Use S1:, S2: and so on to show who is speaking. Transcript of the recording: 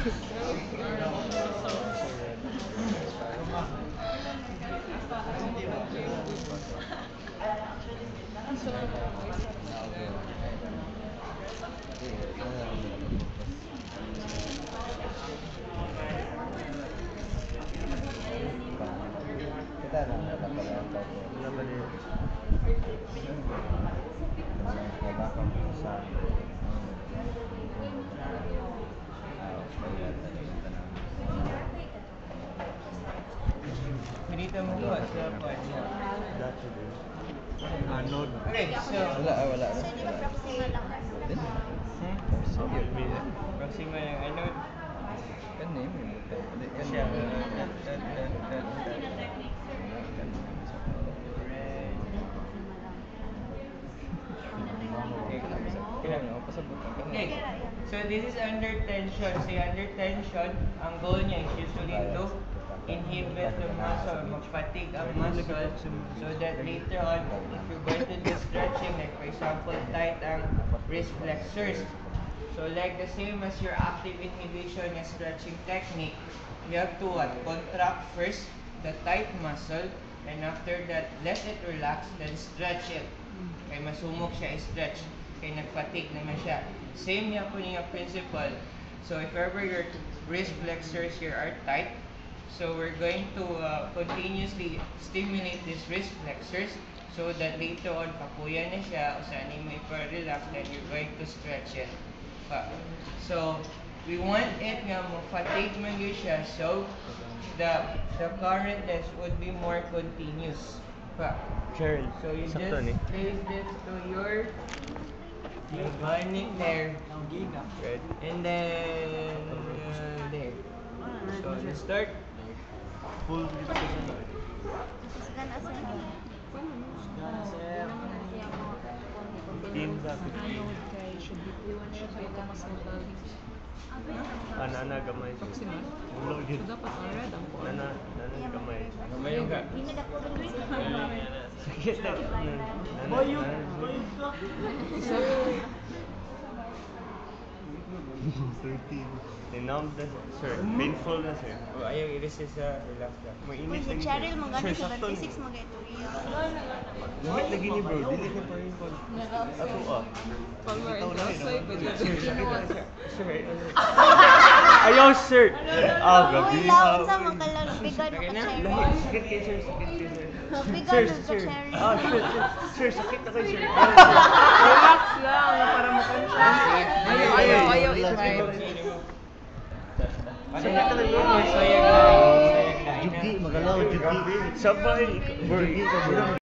S1: Kita na wala bali. Wala kang sa
S2: Pinita mo ba sa pod niya?
S3: Anod.
S2: Okay, so
S1: wala.
S4: So, di ba proxima lang kasi?
S2: proxima yung anode.
S1: Kanin
S2: Siya. Okay, so this is under tension. So under tension, ang goal niya is usually to inhibit the muscle, magpatig ang muscle, so that later on, if you're going to do stretching, like for example, tight ang wrist flexors. So like the same as your active inhibition and stretching technique, you have to contract first the tight muscle, and after that, let it relax, then stretch it. Kaya masumok siya, stretch. Kaya nagpatig naman siya. Same yan po niya principle. So if ever your wrist flexors here are tight, so we're going to continuously stimulate these wrist flexors so that later on, kapuya na siya, o saan mo ipa-relax, then you're going to stretch it. So, we want it nga mo-fatigue man yun siya, so the current test would be more continuous.
S3: Cheryl,
S2: So you just
S3: sakto ni.
S2: place this to your ionic nerve,
S3: Right.
S2: and then there. So let's start.
S3: Full repetition.
S4: Gana sa
S3: Team sa 15. Nana gamay. Ulo yun. Nana gamay.
S2: Gamay yung ka.
S4: Hindi na po rin
S3: Sakit na.
S1: Bayot ka.
S3: 13. Numb na sir. Painful na sir.
S2: O ayaw i-resist sa relax lang.
S4: Uy,
S3: Mainit
S4: si Cheryl, mga
S3: Sir,
S4: ganun,
S3: sakto
S4: 76 mga ito.
S3: Lamit lagi ni bro. Dili na pa rin po. Ako Sir. Ayaw sir. Gabi.
S4: Uy, laon sa makalang bigan mo ka, Cheryl.
S3: Sakit kayo sir. Sakit kayo sir.
S4: Bigan mo ka, Cheryl.
S3: Sir, sakit na kayo sir.
S5: Relax lang para makonscious. Ayaw i-try.
S2: Sayag lang.
S1: Jugi, magalaw, jugi.
S3: Sabay.